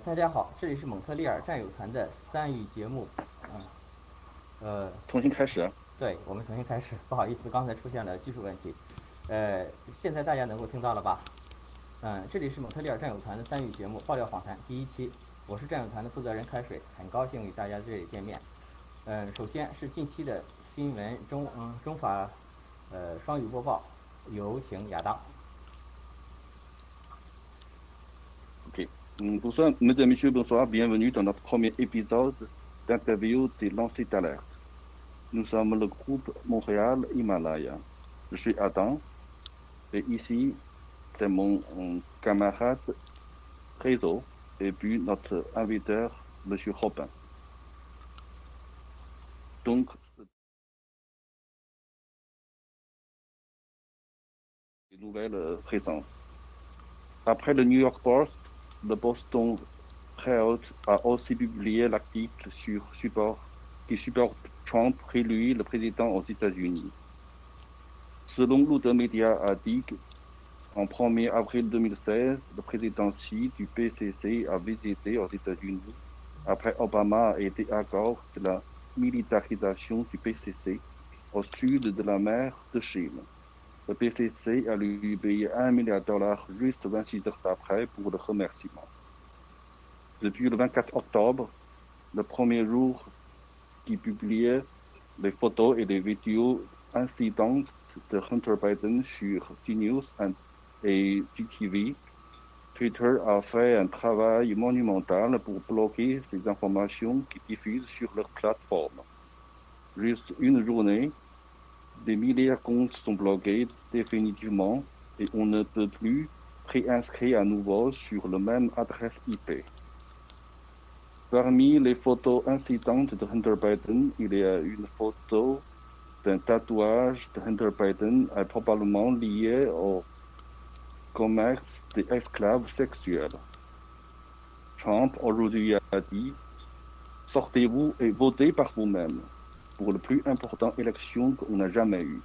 大家好，这里是蒙特利尔战友团的3语节目。嗯，重新开始啊。对，我们重新开始，不好意思，刚才出现了技术问题。现在大家能够听到了吧？这里是蒙特利尔战友团的3语节目爆料访谈第1期，我是战友团的负责人开水，很高兴与大家这里见面。首先是近期的新闻中法双语播报，有请亚当。OK. Bonsoir, mesdames et messieurs, bonsoir. Bienvenue dans notre premier épisode d'interview des lancers d'alerte. Nous sommes le groupe Montréal Himalaya. Je suis Adam et ici, c'est mon camarade Réseau et puis notre invité, Monsieur Robin. Donc, les nouvelles présentes. Après le New York Post, le Boston Herald a aussi publié l'article qui supporte Trump réélu le président aux États-Unis. Selon l'autre média a dit qu'en 1er avril 2016, le président Xi du PCC a visité aux États-Unis après Obama a été d'accord de la militarisation du PCC au sud de la mer de Chine. Le PCC a lui payé $1 milliard juste 26 heures après pour le remerciement. Depuis le 24 octobre, le premier jour qui publiait les photos et les vidéos incidentes de Hunter Biden sur CNews et GTV, Twitter a fait un travail monumental pour bloquer ces informations qui diffusent sur leur plateforme. Juste une journée, des milliers de comptes sont bloqués définitivement et on ne peut plus réinscrire à nouveau sur la même adresse IP. Parmi les photos incitantes de Hunter Biden, il y a une photo d'un tatouage de Hunter Biden probablement lié au commerce des esclaves sexuels. Trump aujourd'hui a dit « Sortez-vous et votez par vous-même pour la plus importante élection qu'on n'a jamais eue. »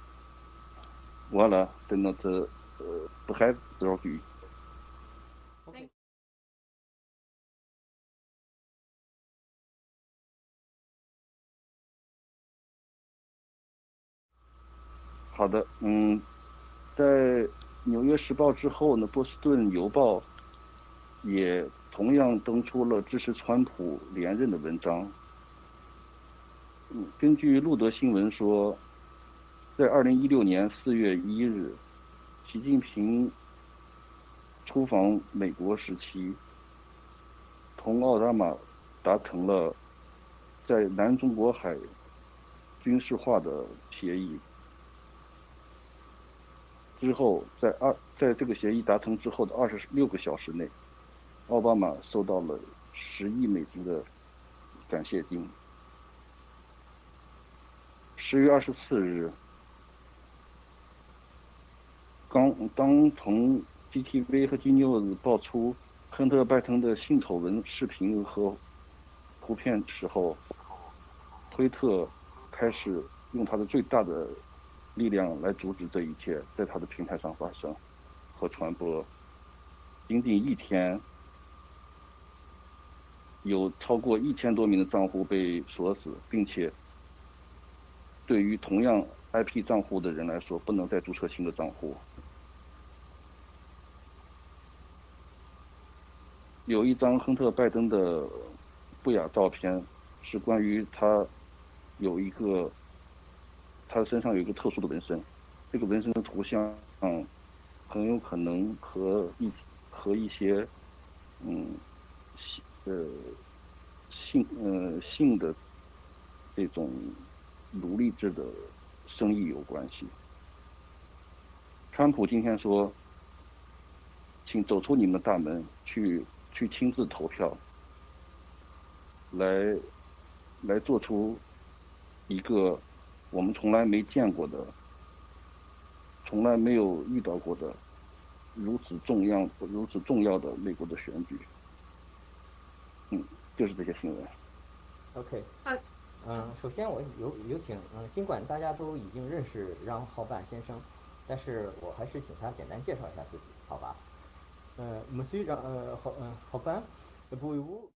Voilà, c'est notre bref d'aujourd'hui. OK。好的，在《纽约时报》之后呢，波士顿邮报也同样登出了支持川普连任的文章。根据路德新闻说，在2016年4月1日，习近平出访美国时期，同奥巴马达成了在南中国海军事化的协议。之后，在这个协议达成之后的26个小时内，奥巴马收到了10亿美金的感谢金。10月24日，当从 GTV 和 Gnews 爆出亨特·拜登的性丑闻视频和图片时候，推特开始用他的最大的力量来阻止这一切在他的平台上发生和传播。仅仅一天，有超过1000多名的账户被锁死，并且对于同样 IP 账户的人来说，不能再注册新的账户。有一张亨特·拜登的不雅照片，是关于他身上有一个特殊的纹身，这个纹身的图像很有可能和一些性的这种奴隶制的生意有关系。川普今天说，请走出你们的大门，去亲自投票，来做出一个我们从来没见过的、从来没有遇到过的如此重要的美国的选举。就是这些新闻。OK。首先我有请，尽管大家都已经认识让浩半先生，但是我还是请他简单介绍一下自己，好吧？Monsieur Robin, Pouvez-vous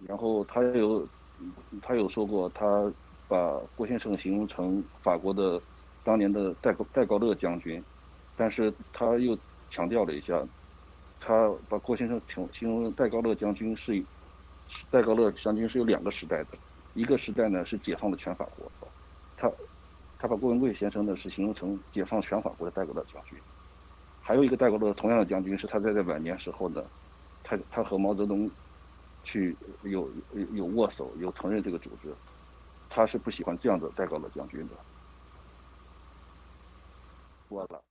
然后他有说过，他把郭先生形容成法国的当年的戴高乐将军，但是他又强调了一下，他把郭先生形容戴高乐将军是有两个时代的，一个时代呢是解放了全法国，他他把郭文贵先生呢是形容成解放全法国的戴高乐将军，还有一个戴高乐同样的将军是他在晚年时候呢，他和毛泽东去有握手，有承认这个组织，他是不喜欢这样的戴高乐将军的。我了。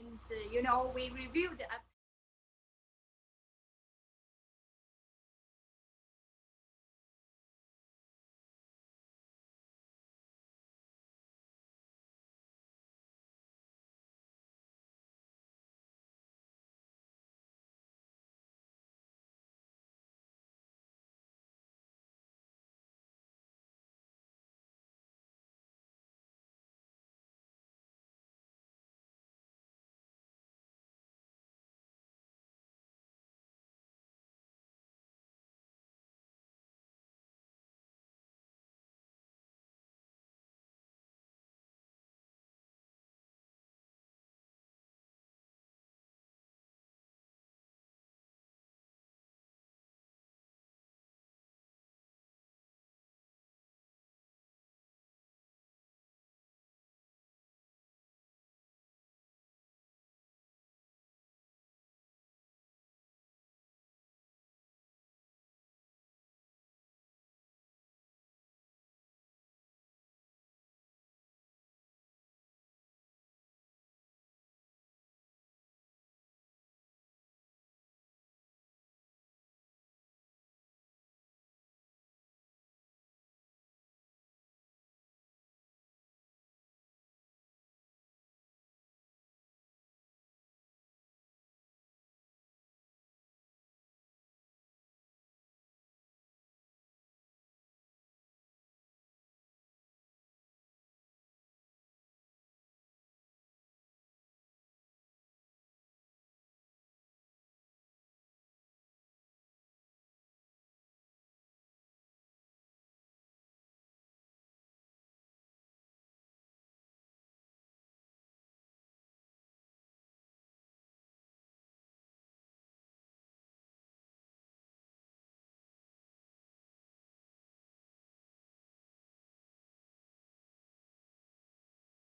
and you know, we reviewed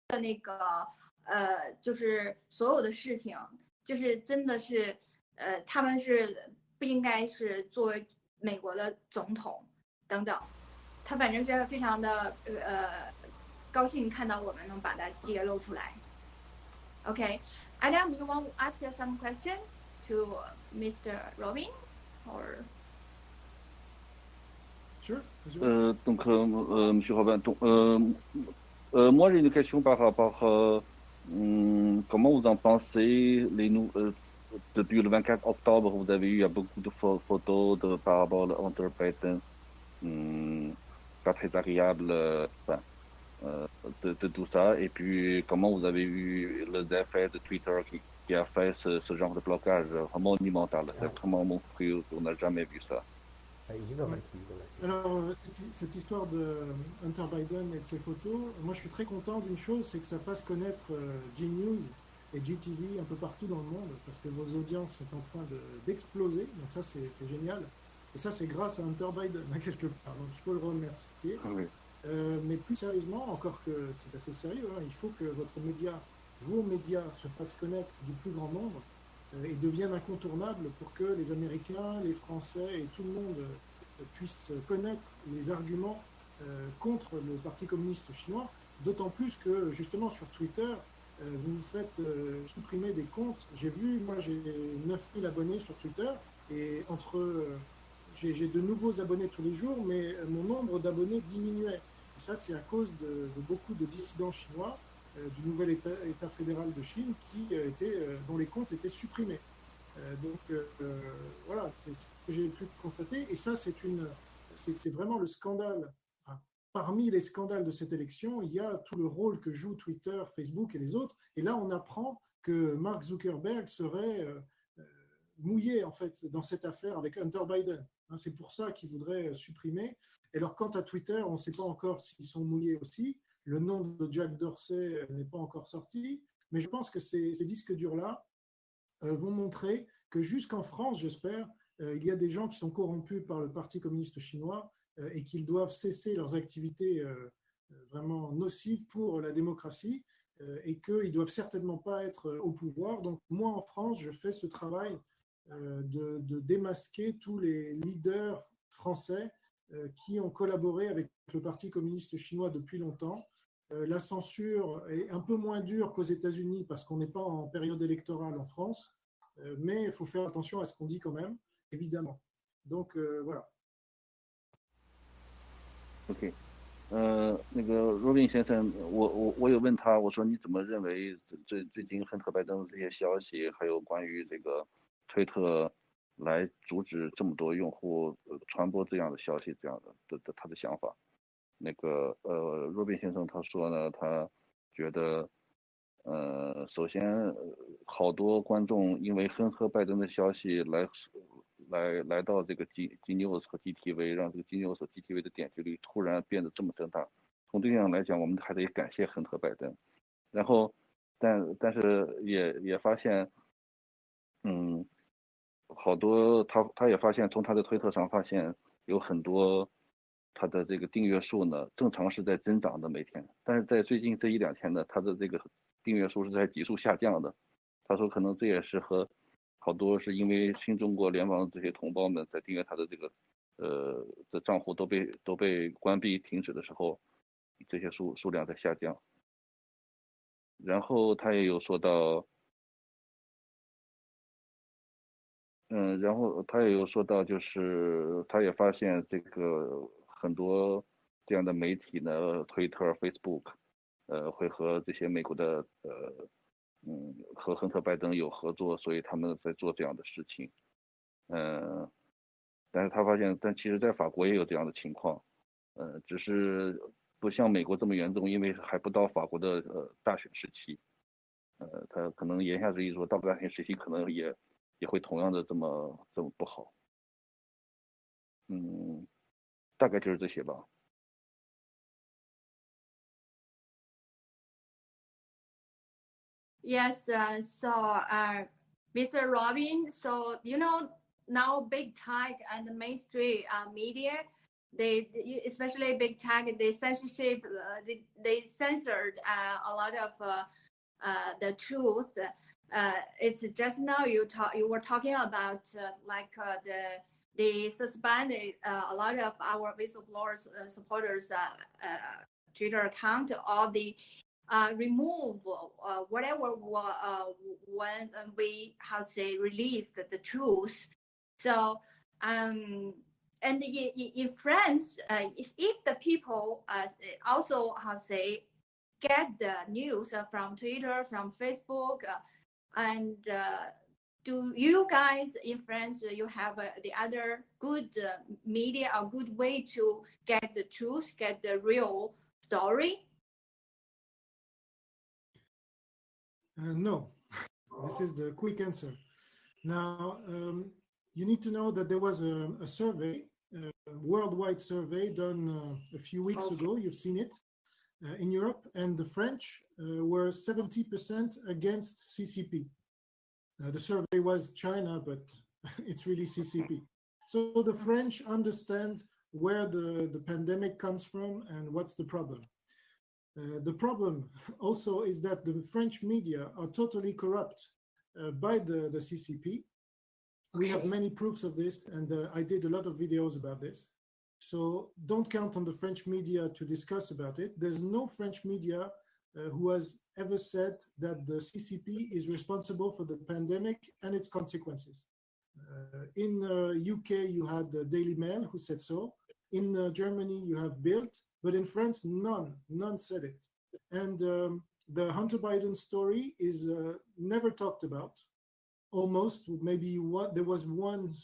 的那个就是所有的事情，就是真的是他们是不应该是作为美国的总统等等，他反正是非常的高兴看到我们能把它揭露出来。Okay, Adam, you want to ask some question to Mr. Robin or? Sure. Donc, Monsieur Robin, moi j'ai une question par rapport comment vous en pensez depuis le 24 octobre, vous avez eu beaucoup de photos par rapport à Hunter Biden, pas très agréable de tout ça, et puis comment vous avez eu les effets de Twitter qui a fait ce genre de blocage monumental, c'est vraiment monstrueux, on n'a jamais vu ça. Alors, cette histoire de Hunter Biden et de ses photos, moi je suis très content d'une chose, c'est que ça fasse connaître G-News et GTV un peu partout dans le monde, parce que vos audiences sont en train d'exploser, donc ça c'est génial. Et ça c'est grâce à Hunter Biden, à quelque part, donc il faut le remercier. Oui. Mais plus sérieusement, encore que c'est assez sérieux, hein, il faut que vos médias se fassent connaître du plus grand nombre et deviennent incontournables pour que les Américains, les Français et tout le monde puissent connaître les arguments contre le Parti communiste chinois, d'autant plus que justement sur Twitter, vous vous faites supprimer des comptes. J'ai vu, moi j'ai 9000 abonnés sur Twitter et j'ai de nouveaux abonnés tous les jours, mais mon nombre d'abonnés diminuait. Et ça, c'est à cause de beaucoup de dissidents chinois du nouvel État fédéral de Chine dont les comptes étaient supprimés. Voilà, c'est ce que j'ai pu constater. Et ça, c'est vraiment le scandale. Enfin, parmi les scandales de cette élection, il y a tout le rôle que jouent Twitter, Facebook et les autres. Et là, on apprend que Mark Zuckerberg serait mouillé en fait dans cette affaire avec Hunter Biden. C'est pour ça qu'ils voudraient supprimer. Et alors, quant à Twitter, on ne sait pas encore s'ils sont mouillés aussi. Le nom de Jack Dorsey n'est pas encore sorti. Mais je pense que ces disques durs-là vont montrer que jusqu'en France, j'espère, il y a des gens qui sont corrompus par le Parti communiste chinois et qu'ils doivent cesser leurs activités vraiment nocives pour la démocratie et qu'ils ne doivent certainement pas être au pouvoir. Donc moi, en France, je fais ce travail de démasquer tous les leaders français qui ont collaboré avec le Parti communiste chinois depuis longtemps La censure est un peu moins dure qu'aux États-Unis parce qu'on n'est pas en période électorale en France, mais il faut faire attention à ce qu'on dit quand même, évidemment. Donc voilà. OK，那个 Robin 先生，我有问他，我说你怎么认为最近亨特拜登的这些消息，还有关于这个推特来阻止这么多用户传播这样的消息，这样的他的想法。那个Robin 先生他说呢，他觉得首先好多观众因为亨特拜登的消息来到这个 G News 和 GTV， 让这个 G News 和 GTV 的点击率突然变得这么增大。从这样来讲，我们还得感谢亨特拜登。然后，但是也发现，好多他也发现，从他的推特上发现有很多他的这个订阅数呢，正常是在增长的每天，但是在最近这一两天呢，他的这个订阅数是在急速下降的。他说可能这也是和好多是因为新中国联网这些同胞们在订阅他的这个的账户都被关闭停止的时候，这些数量在下降。然后他也有说到，然后他也有说到，就是他也发现这个很多这样的媒体呢，推特、Facebook，会和这些美国的和亨特拜登有合作，所以他们在做这样的事情。但是他发现，但其实在法国也有这样的情况，只是不像美国这么严重，因为还不到法国的大选时期。他可能言下之意说，到大选时期可能也会同样的这么不好。大概就是这些吧。Yes, Mr. Robin, so now big tech and mainstream media, they especially big tech, they censorship, they censored a lot of the truth. It's just now you were talking about they suspended a lot of our whistleblowers supporters Twitter account, or the remove whatever when we release the truth. So and in France, if the people also get the news from Twitter, from Facebook, and do you guys in France you have the other good media or good way to get the truth, get the real story? No, this is the quick answer. Now, you need to know that there was a survey, a worldwide survey done a few weeks ago. You've seen it in Europe, and the French were 70% against CCP. The survey was China, but it's really CCP. So the French understand where the pandemic comes from and what's the problem. The problem also is that the French media are totally corrupt by the CCP. We have many proofs of this, and I did a lot of videos about this. So don't count on the French media to discuss about it. There's no French media who has ever said that the CCP is responsible for the pandemic and its consequences. In UK, you had the Daily Mail who said so. In Germany, you have Bild. But in France, none said it. And the Hunter Biden story is never talked about. Almost, maybe there was one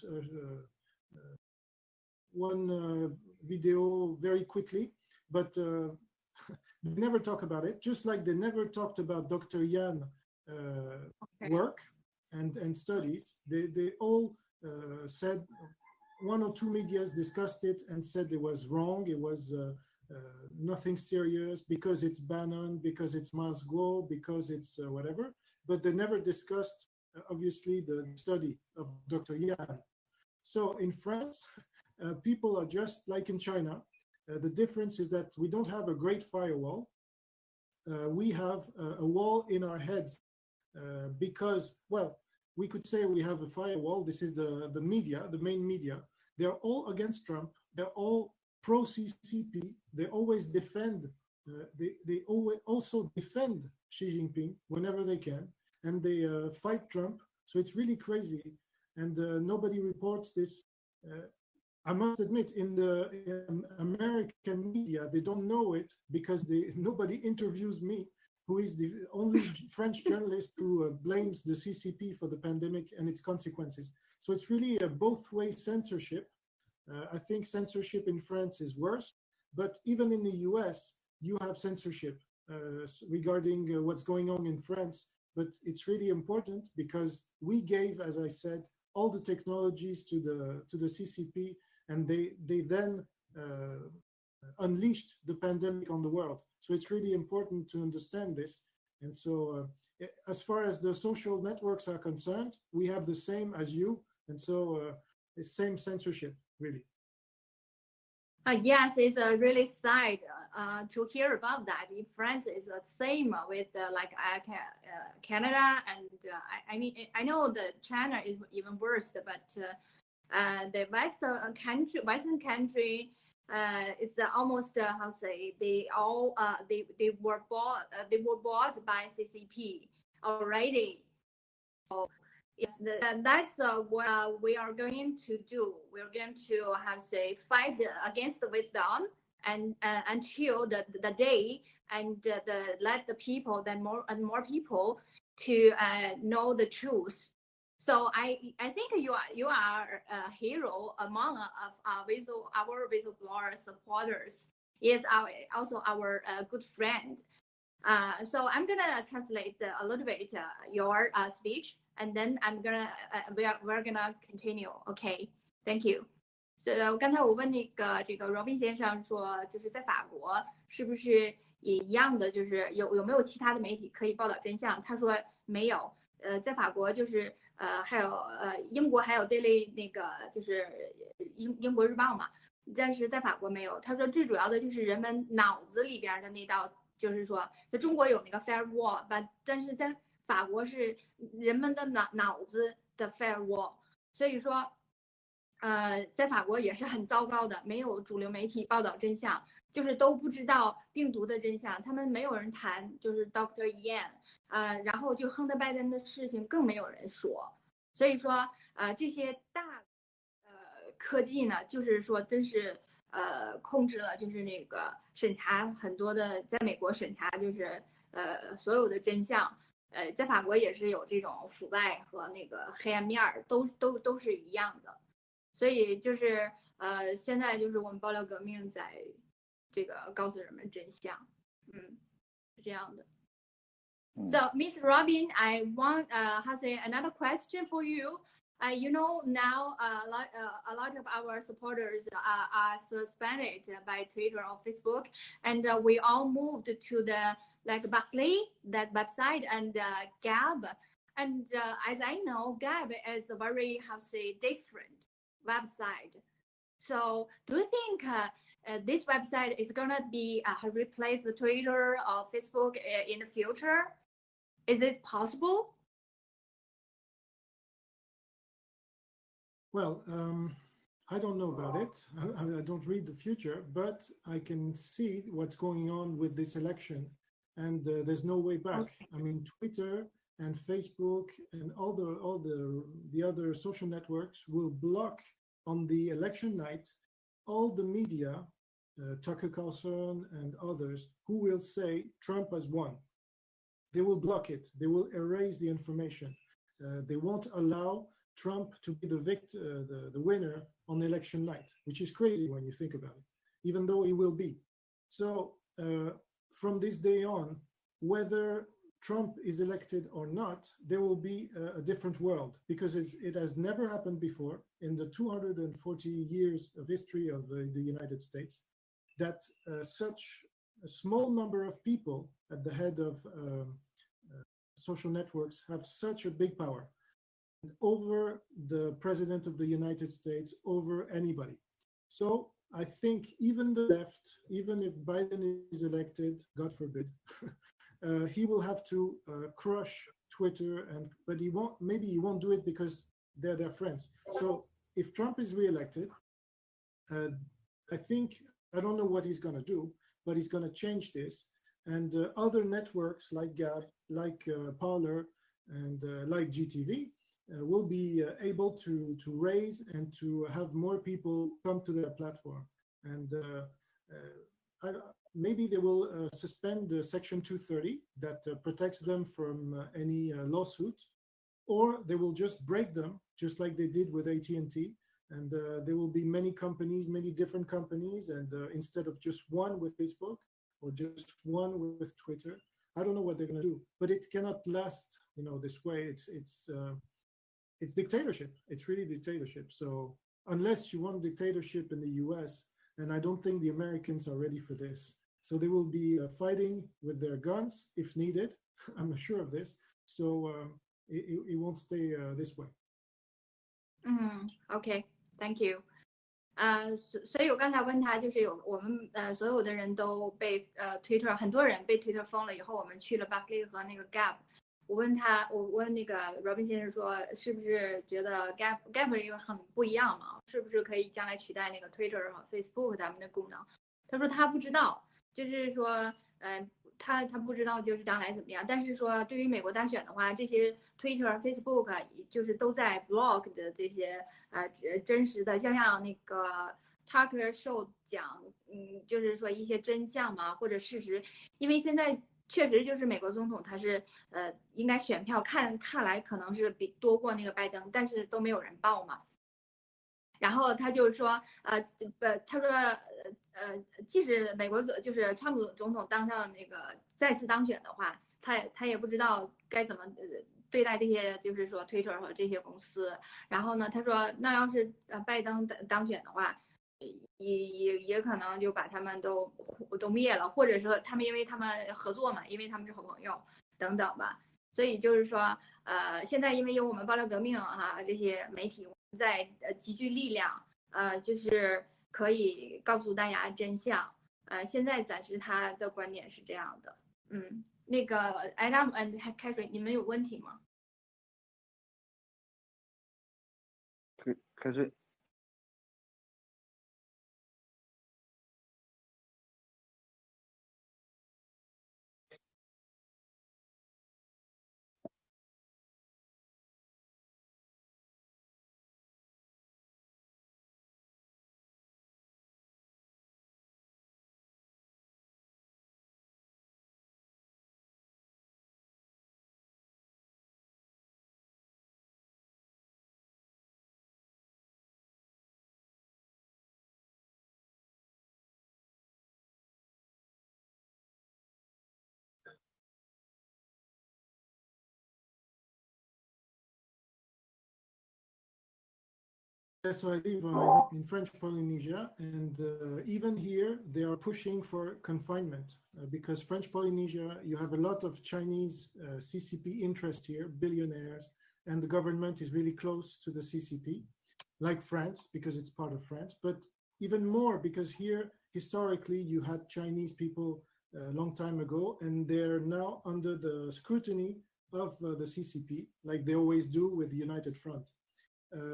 video very quickly, but they never talk about it. Just like they never talked about Dr. Yan work and studies. They all said, one or two medias discussed it and said it was wrong. It was nothing serious because it's Bannon, because it's Mars Guo, because it's whatever. But they never discussed, obviously, the study of Dr. Yan. So in France, people are just like in China. The difference is that we don't have a great firewall. We have a wall in our heads because, well, we could say we have a firewall. This is the media, the main media. They're all against Trump. They're all pro-CCP. They always defend they also defend Xi Jinping whenever they can, and they fight Trump. So it's really crazy, and nobody reports this. I must admit, in the American media, they don't know it because nobody interviews me, who is the only French journalist who blames the CCP for the pandemic and its consequences. So it's really a both-way censorship. I think censorship in France is worse, but even in the US, you have censorship regarding what's going on in France. But it's really important because we gave, as I said, all the technologies to the CCP, and they then unleashed the pandemic on the world. So it's really important to understand this. And so as far as the social networks are concerned, we have the same as you. And so the same censorship, really. Yes, it's really sad to hear about that. In France, it's the same with Canada, and I mean, I know that China is even worse, but the Western country, it's almost how say they were bought by CCP already. So yes, that's what we are going to do. We're going to fight against with them, and until the day, and let the people, then more and more people to know the truth. So I think you are a hero among our whistleblower supporters. Is also our good friend. So I'm gonna translate a little bit your speech, and then we're gonna continue. Okay, thank you. So 刚才我问这个 Robin 先生说，就是在法国是不是也一样的，就是有没有其他的媒体可以报道真相？他说没有。在法国就是还有英国还有 Daily 那个就是英国日报嘛，但是在法国没有。他说最主要的就是人们脑子里边的那道。就是说，在中国有那个 firewall， 但是在法国是人们的脑子的 firewall， 所以说，在法国也是很糟糕的，没有主流媒体报道真相，就是都不知道病毒的真相，他们没有人谈，就是 Dr. Yan， 然后就亨特拜登的事情更没有人说，所以说，这些大科技呢，就是说真是。控制了就是那个审查很多的，在美国审查就是所有的真相，在法国也是有这种腐败和那个黑暗面儿，都是一样的，所以就是现在就是我们爆料革命在这个告诉人们真相，是这样的。So Miss Robin, I want another question for you. You know, now a lot of our supporters are suspended by Twitter or Facebook, and we all moved to the Barclay, that website, and Gab. And as I know, Gab is a very different website. So do you think this website is gonna be replace the Twitter or Facebook in the future? Is it possible? Well, I don't know about it. I don't read the future, but I can see what's going on with this election, and there's no way back. Okay. I mean, Twitter and Facebook and all the other social networks will block on the election night all the media, Tucker Carlson and others, who will say Trump has won. They will block it. They will erase the information. They won't allow Trump to be the winner on election night, which is crazy when you think about it, even though he will be. So from this day on, whether Trump is elected or not, there will be a different world, because it has never happened before in the 240 years of history of the United States that such a small number of people at the head of social networks have such a big power over the president of the United States, over anybody. So I think even the left, even if Biden is elected, God forbid, he will have to crush Twitter, but maybe he won't do it because they're their friends. So if Trump is reelected, I think I don't know what he's going to do, but he's going to change this. And other networks like Gab, like Parler, and like GTV will be able to raise and to have more people come to their platform. And maybe they will suspend the Section 230 that protects them from any lawsuit, or they will just break them, just like they did with AT&T. And there will be many companies, many different companies, and instead of just one with Facebook or just one with Twitter, I don't know what they're going to do. But it cannot last, this way. It's dictatorship. It's really dictatorship. So unless you want dictatorship in the U.S., and I don't think the Americans are ready for this. So they will be fighting with their guns if needed. I'm not sure of this. So it won't stay this way. OK，Thank you。所以我刚才问他，就是我们所有的人都被Twitter， 很多人被Twitter封了以后，我们去了 Barclay 和那个 Gap。我问那个 Robin 先生说，是不是觉得 Gap 也很不一样嘛？是不是可以将来取代那个 Twitter 和 Facebook 他们的功能？他说他不知道，就是说他不知道就是将来怎么样。但是说对于美国大选的话，这些 Twitter、Facebook 就是都在 blog 的这些真实的，像那个 Tucker Show 讲，就是说一些真相嘛或者事实，因为现在确实就是美国总统他是应该选票看来可能是多过那个拜登，但是都没有人报嘛。然后他就说他说即使美国就是川普总统当上那个再次当选的话，他也不知道该怎么对待这些就是说 Twitter 和这些公司。然后呢，他说那要是拜登当选的话，也可能就把他们都灭了，或者说他们因为他们合作嘛，因为他们是好朋友等等吧。所以就是说现在因为有我们爆料革命这些媒体在集聚力量就是可以告诉大家真相。现在暂时他的观点是这样的。那个 Adam and 开水，你们有问题吗？开水。So I live in French Polynesia, and even here they are pushing for confinement because French Polynesia, you have a lot of Chinese CCP interest here, billionaires, and the government is really close to the CCP, like France, because it's part of France, but even more because here, historically, you had Chinese people a long time ago, and they're now under the scrutiny of the CCP, like they always do with the United Front.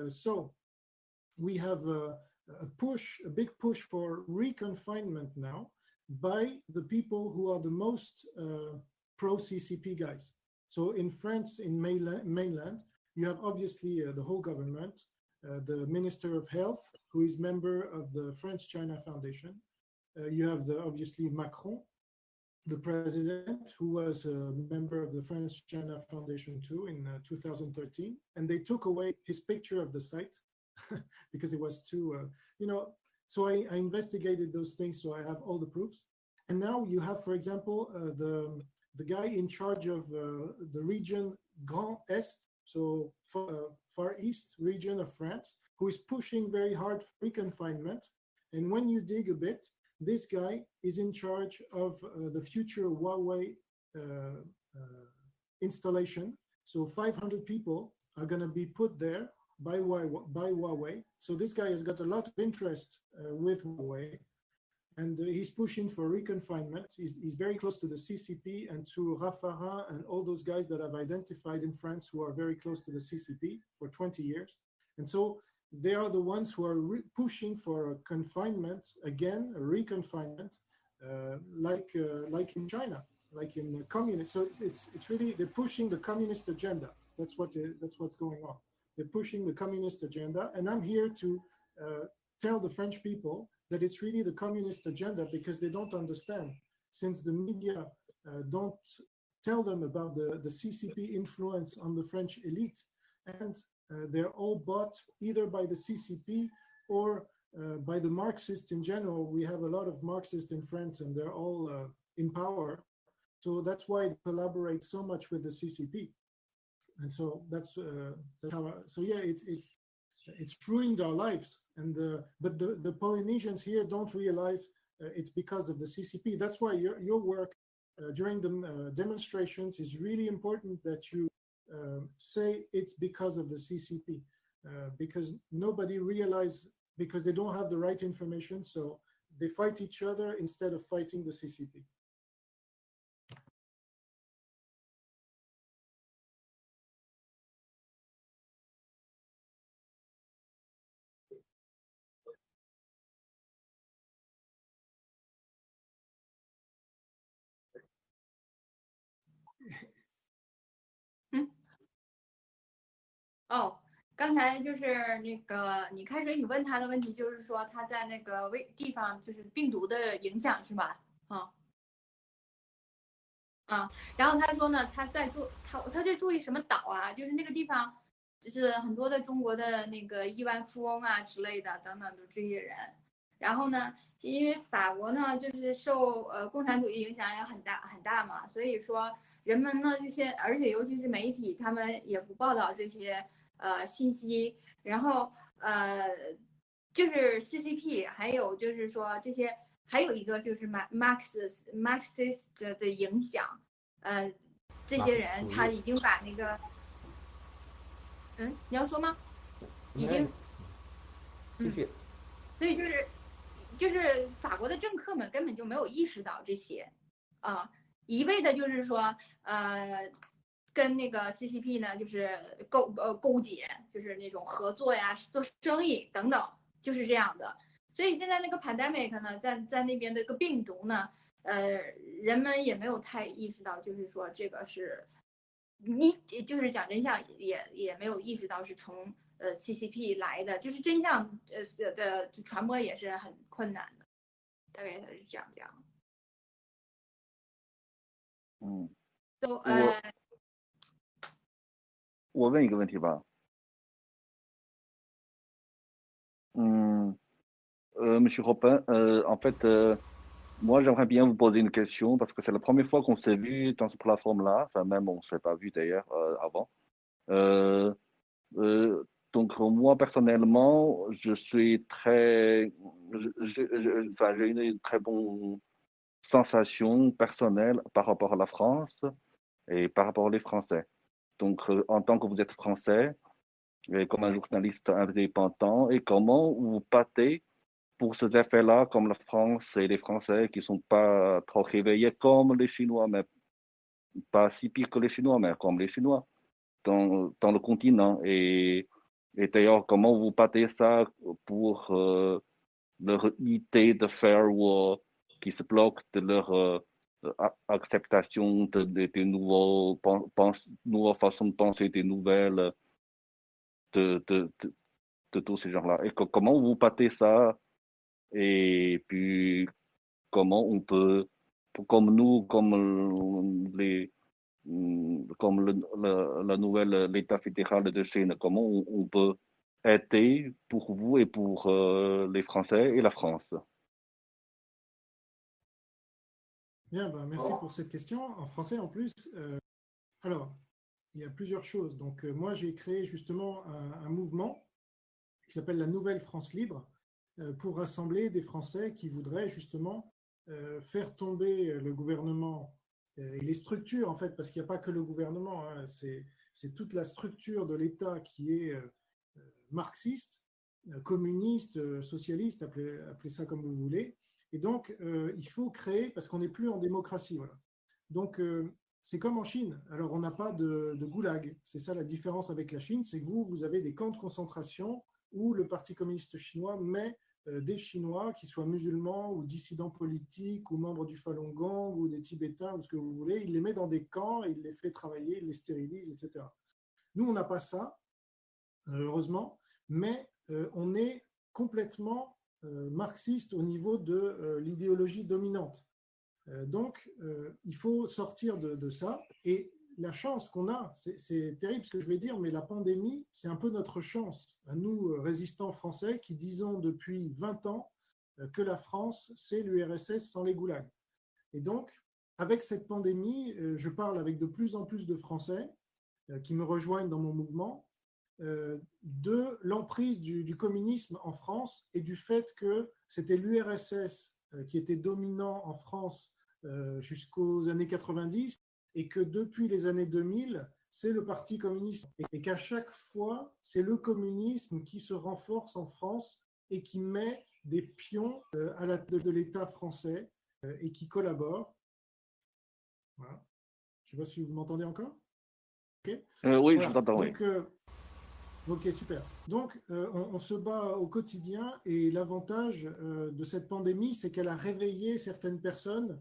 So we have a big push for reconfinement now by the people who are the most pro-CCP guys. So in France, in mainland, you have obviously the whole government, the Minister of Health, who is member of the French-China Foundation. You have obviously Macron, the president, who was a member of the French-China Foundation too in 2013. And they took away his picture of the site because it was too, so I investigated those things, so I have all the proofs. And now you have, for example, the guy in charge of the region Grand Est, so Far East region of France, who is pushing very hard for reconfinement. And when you dig a bit, this guy is in charge of the future Huawei installation. So 500 people are going to be put there by Huawei. So this guy has got a lot of interest with Huawei, and he's pushing for reconfinement. He's very close to the CCP and to Raffarin and all those guys that I've identified in France who are very close to the CCP for 20 years. And so they are the ones who are pushing for a confinement again, a reconfinement, like in China, like in the communist. So it's really they're pushing the communist agenda. That's what's going on. They're pushing the communist agenda, and I'm here to tell the French people that it's really the communist agenda because they don't understand. Since the media don't tell them about the CCP influence on the French elite, and they're all bought either by the CCP or by the Marxists in general. We have a lot of Marxists in France, and they're all in power. So that's why they collaborate so much with the CCP. And so that's how. So yeah, it's ruined our lives. And but the Polynesians here don't realize it's because of the CCP. That's why your work during the demonstrations is really important. That you say it's because of the CCP, because nobody realizes, because they don't have the right information, so they fight each other instead of fighting the CCP.哦，刚才就是那个你开水，你问他的问题就是说他在那个地方就是病毒的影响是吧？然后他说呢，他在注意什么岛啊？就是那个地方，就是很多的中国的那个亿万富翁啊之类的等等的这些人。然后呢，因为法国呢就是受共产主义影响也很大嘛，所以说人们呢这些，而且尤其是媒体，他们也不报道这些信息。然后就是 CCP， 还有就是说这些，还有一个就是 Marxist 的影响，这些人他已经把那个，你要说吗？已经，继续。所以就是法国的政客们根本就没有意识到这些，一味的就是说跟那个 CCP 呢就是勾结，就是那种合作呀、做生意等等，就是这样的。所以现在那个 pandemic 呢，在那边的一个病毒呢，人们也没有太意识到，就是说这个是你就是讲真相也没有意识到是从CCP 来的，就是真相的传播也是很困难的，大概是这样。So 我问一个问题吧。Monsieur Robin, en fait, moi j'aimerais bien vous poser une question parce que c'est la première fois qu'on s'est vu dans cette plateforme-là. Enfin, même on ne s'est pas vu d'ailleurs avant. Donc moi personnellement, je suis très, enfin, j'ai une très bonne sensation personnelle par rapport à la France et par rapport aux Français. Donc en tant que vous êtes français, et comme un journaliste indépendant, et comment vous battez pour ces effets-là, comme la France et les Français qui ne sont pas trop réveillés comme les Chinois, mais pas si pire que les Chinois, mais comme les Chinois dans le continent. Et d'ailleurs, comment vous battez ça pour leur idée de faire war qui se bloque de leur acceptation des nouvelles façons de penser, des nouvelles de tous ces gens-là. Et comment vous battez ça? Et puis, comment on peut, comme nous, comme la nouvelle l'État fédéral de Chine, comment on peut aider pour vous et pour les Français et la France? Bien, merci pour cette question. En français, en plus, alors, il y a plusieurs choses. Donc, moi, j'ai créé justement un mouvement qui s'appelle la Nouvelle France Libre pour rassembler des Français qui voudraient justement faire tomber le gouvernement et les structures, en fait, parce qu'il n'y a pas que le gouvernement, hein, c'est toute la structure de l'État qui est marxiste, communiste, socialiste, appelez ça comme vous voulez. Et donc, il faut créer, parce qu'on n'est plus en démocratie, voilà. Donc, c'est comme en Chine. Alors, on n'a pas de goulag. C'est ça la différence avec la Chine, c'est que vous avez des camps de concentration où le Parti communiste chinois met des Chinois, qui soient musulmans ou dissidents politiques ou membres du Falun Gong ou des Tibétains ou ce que vous voulez, il les met dans des camps, il les fait travailler, il les stérilise, etc. Nous, on n'a pas ça, heureusement, mais on est complètement marxiste au niveau de l'idéologie dominante. Donc, il faut sortir de ça. Et la chance qu'on a, c'est terrible ce que je vais dire, mais la pandémie, c'est un peu notre chance, à nous, résistants français, qui disons depuis 20 ans que la France, c'est l'URSS sans les goulags. Et donc, avec cette pandémie, je parle avec de plus en plus de Français qui me rejoignent dans mon mouvement, de l'emprise du communisme en France et du fait que c'était l'URSS qui était dominant en France jusqu'aux années 90 et que depuis les années 2000, c'est le Parti communiste et qu'à chaque fois, c'est le communisme qui se renforce en France et qui met des pions à la tête de l'État français et qui collabore. Voilà. Je ne sais pas si vous m'entendez encore. Okay. Oui, voilà. je vous entends, oui. Donc, ok, super. Donc, on se bat au quotidien et l'avantage de cette pandémie, c'est qu'elle a réveillé certaines personnes,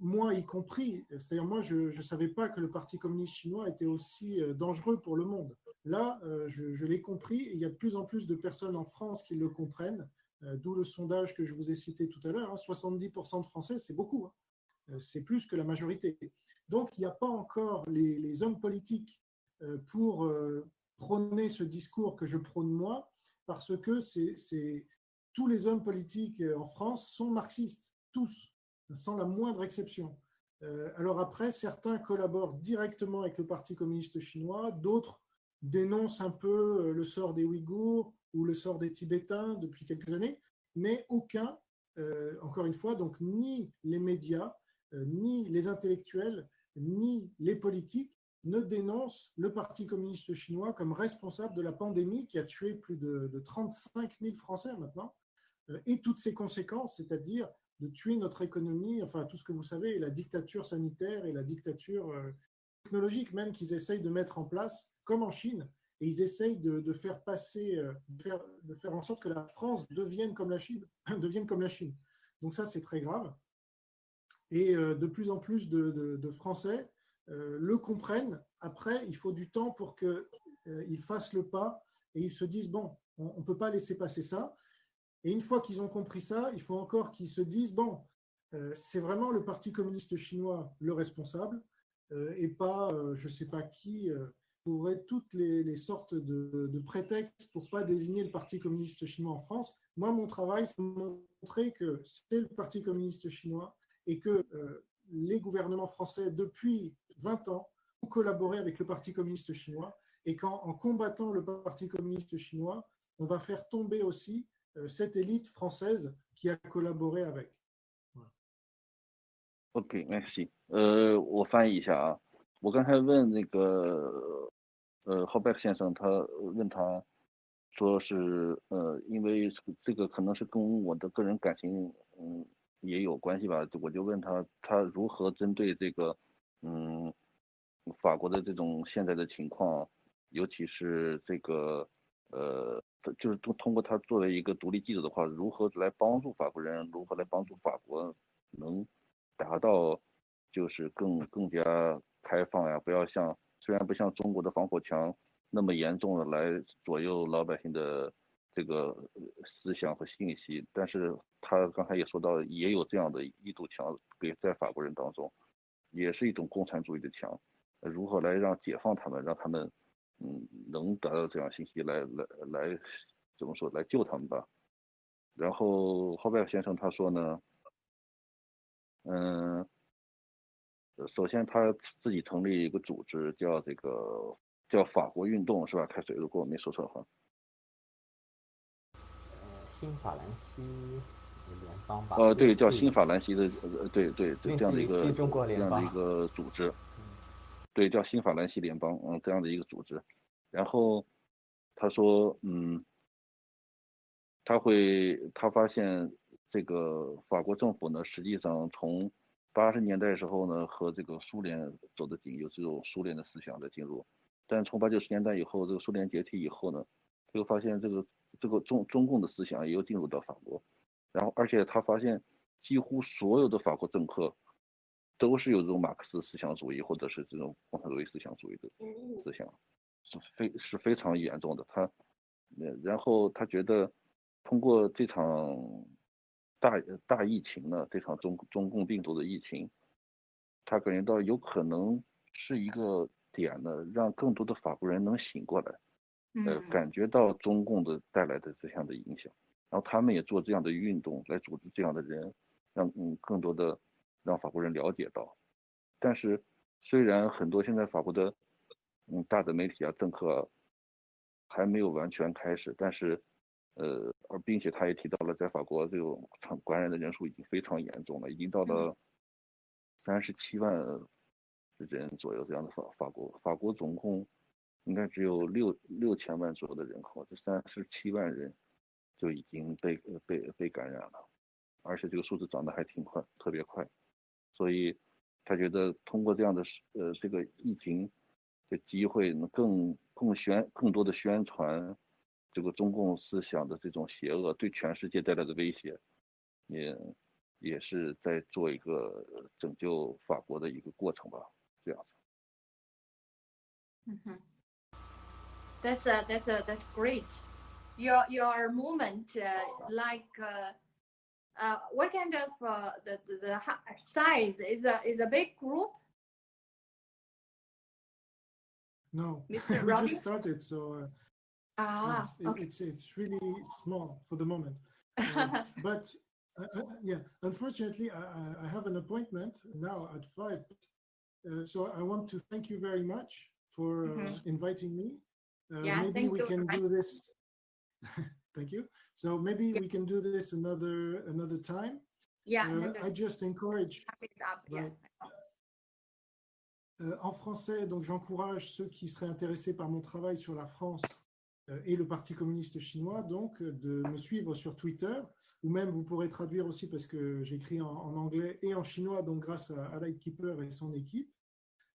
moi y compris. C'est-à-dire, moi, je ne savais pas que le Parti communiste chinois était aussi dangereux pour le monde. Là, je l'ai compris et il y a de plus en plus de personnes en France qui le comprennent, d'où le sondage que je vous ai cité tout à l'heure. Hein, 70% de Français, c'est beaucoup. Hein. C'est plus que la majorité. Donc, il n'y a pas encore les hommes politiques pour prôner ce discours que je prône moi, parce que tous les hommes politiques en France sont marxistes, tous, sans la moindre exception. Alors après, certains collaborent directement avec le Parti communiste chinois, d'autres dénoncent un peu le sort des Ouïghours ou le sort des Tibétains depuis quelques années, mais aucun, encore une fois, donc ni les médias, ni les intellectuels, ni les politiques ne dénoncent le Parti communiste chinois comme responsable de la pandémie qui a tué plus de 35 000 Français maintenant, et toutes ses conséquences, c'est-à-dire de tuer notre économie, enfin tout ce que vous savez, et la dictature sanitaire et la dictature technologique même qu'ils essayent de mettre en place, comme en Chine, et ils essayent de faire passer, de faire en sorte que la France devienne comme la Chine. Donc ça, c'est très grave. Et de plus en plus de Français le comprennent. Après, il faut du temps pour qu'ils fassent le pas et ils se disent, bon, on ne peut pas laisser passer ça. Et une fois qu'ils ont compris ça, il faut encore qu'ils se disent, bon, c'est vraiment le Parti communiste chinois le responsable et pas, je ne sais pas qui, trouverait toutes les sortes de prétextes pour ne pas désigner le Parti communiste chinois en France. Moi, mon travail, c'est de montrer que c'est le Parti communiste chinois et que les gouvernements français, depuis 20 ans, ont collaboré avec le Parti communiste chinois et qu'en combattant le Parti communiste chinois, on va faire tomber aussi cette élite française qui a collaboré avec. Voilà. OK, merci。我翻译一下啊。我刚才问那个Hobbeck 先生，他问他说是因为这个可能是跟我的个人感情也有关系吧，我就问他如何针对这个法国的这种现在的情况，尤其是这个就是通过他作为一个独立记者的话，如何来帮助法国人，如何来帮助法国能达到就是更加开放呀，不要像虽然不像中国的防火墙那么严重的来左右老百姓的这个思想和信息，但是他刚才也说到，也有这样的一堵墙给在法国人当中，也是一种共产主义的墙，如何来让解放他们，让他们能达到这样信息来怎么说来救他们吧。然后霍贝尔先生他说呢，首先他自己成立一个组织叫法国运动是吧？开始如果我没说错的话。新法兰西联邦吧。对，叫新法兰西的对这样的一个组织。对，叫新法兰西联邦，这样的一个组织。然后他说，他发现这个法国政府呢，实际上从80年代的时候呢，和这个苏联走得紧，有这种苏联的思想在进入。但从80、90年代以后，这个苏联解体以后呢，就发现这个这个中共的思想也有进入到法国，然后而且他发现几乎所有的法国政客都是有这种马克思思想主义或者是这种共产主义思想主义的思想，是非常严重的。然后他觉得通过这场大疫情呢，这场中共病毒的疫情，他感觉到有可能是一个点呢，让更多的法国人能醒过来，感觉到中共的带来的这样的影响，然后他们也做这样的运动来组织这样的人，让更多的让法国人了解到。但是虽然很多现在法国的大的媒体啊政客还没有完全开始，但是并且他也提到了，在法国这种感染的人数已经非常严重了，已经到了37万人左右这样的法国总共应该只有6000万左右的人口，这37万人就已经被感染了，而且这个数字涨得还挺快，特别快，所以他觉得通过这样的这个疫情的机会，能更多的宣传这个中共思想的这种邪恶对全世界带来的威胁，也是在做一个拯救法国的一个过程吧，这样子。That's great. Your movement what kind of the size is a big group? No, Mr. we Robbie? just started, so Okay. it's really small for the moment. But yeah, unfortunately, I have an appointment now at 5. So I want to thank you very much for inviting me. Yeah, maybe thank we you. can do this. Thank you. So maybe we can do this another time. Yeah. I just encourage. Yeah. En français, donc j'encourage ceux qui seraient intéressés par mon travail sur la France et le Parti communiste chinois, donc de me suivre sur Twitter, ou même vous pourrez traduire aussi parce que j'écris en anglais et en chinois, donc grâce à Lightkeeper et son équipe.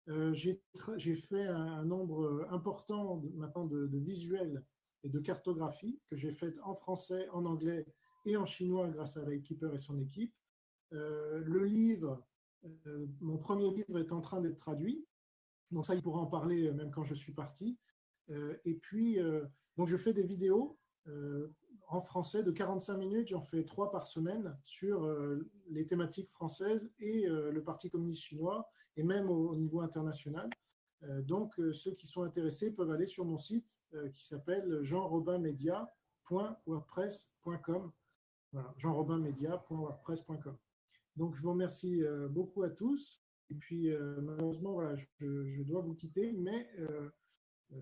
J'ai fait un nombre important maintenant de visuels et de cartographies que j'ai faites en français, en anglais et en chinois grâce à Lightkeeper et son équipe. Le livre, mon premier livre est en train d'être traduit, donc ça il pourra en parler même quand je suis parti. Et puis donc je fais des vidéos en français de 45 minutes, j'en fais 3 par semaine sur les thématiques françaises et le Parti communiste chinois et même au niveau international. Donc ceux qui sont intéressés peuvent aller sur mon site qui s'appelle jeanrobinmedia.wordpress.com. Voilà, jeanrobinmedia.wordpress.com. Donc je vous remercie beaucoup à tous. Et puis malheureusement, voilà, je dois vous quitter, mais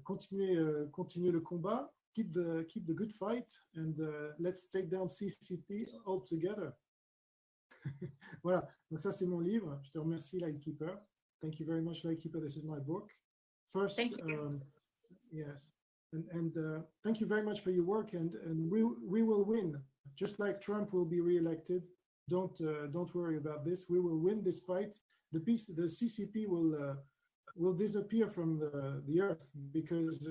continuez le combat. Keep the good fight and let's take down CCP all together. Voilà, donc ça c'est mon livre. Je te remercie, Lightkeeper. Thank you very much, Lightkeeper. This is my book. First, thank you. Yes, and thank you very much for your work. And we will win, just like Trump will be re-elected. Don't worry about this. We will win this fight. The CCP will disappear from the earth because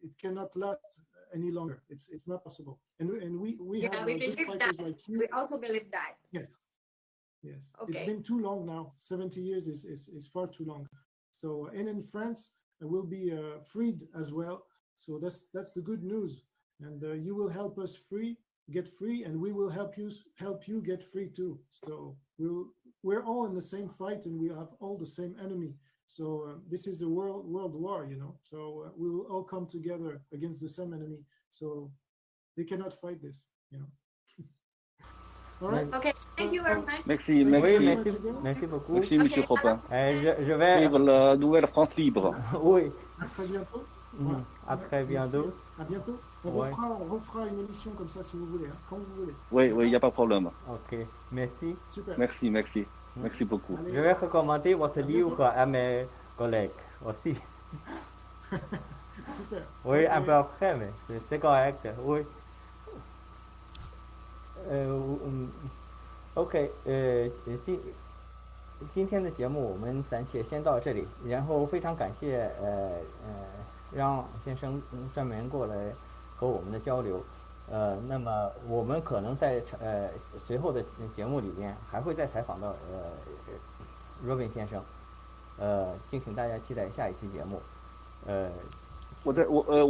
it cannot last any longer. It's not possible. And we have good fighters like you. We also believe that. Yes. Okay. It's been too long now. 70 years is far too long. So and in France will be freed as well. So that's the good news. And you will help us get free, and we will help you get free too. So we're all in the same fight, and we have all the same enemy. So this is the world war, you know. So we will all come together against the same enemy. So they cannot fight this, you know. All right. Okay. Thank you very much. Merci beaucoup. Merci, Monsieur Robin. Je vais. Vive la nouvelle France libre. Oui. À très bientôt. À très bientôt. À bientôt. On refera une émission comme ça si vous voulez, hein, quand vous voulez. Oui, il n'y a pas de problème. Ok, merci. Super. Merci beaucoup. Allez. Je vais recommander votre livre à mes collègues aussi. Super. Oui, okay. Un peu après, mais c'est correct. Oui. OK， 今天的节目我们暂且先到这里，然后非常感谢让先生专门过来和我们的交流。那么我们可能在随后的节目里边还会再采访到Robin 先生，敬请大家期待下一期节目。我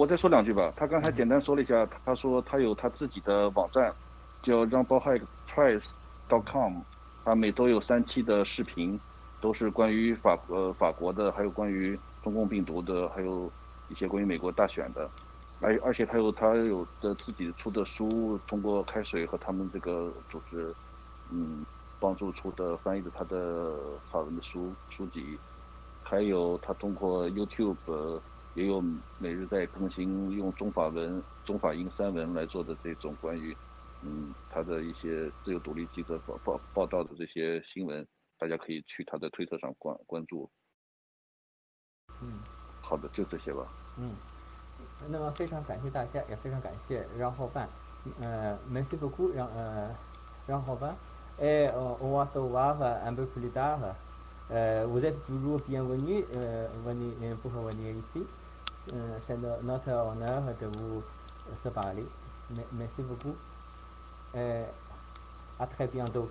再说两句吧。他刚才简单说了一下，他说他有他自己的网站，叫 runballhackprice.com， 他每周有3期的视频，都是关于法国的，还有关于中共病毒的，还有一些关于美国大选的。而且他有的自己出的书，通过开水和他们这个组织，帮助出的翻译的他的法文的书籍，还有他通过 YouTube 也有每日在更新用中法英3文来做的这种关于他的一些自由独立记者报道的这些新闻，大家可以去他的推特上关注。好的，就这些吧。那么非常感谢大家，也非常感谢让后办，merci beaucoup 让后办，et on va se voir un peu plus tard. Vous êtes toujours bienvenue pour venir ici. C'est notre honneur de vous se parler. Merci beaucoup. À très bientôt.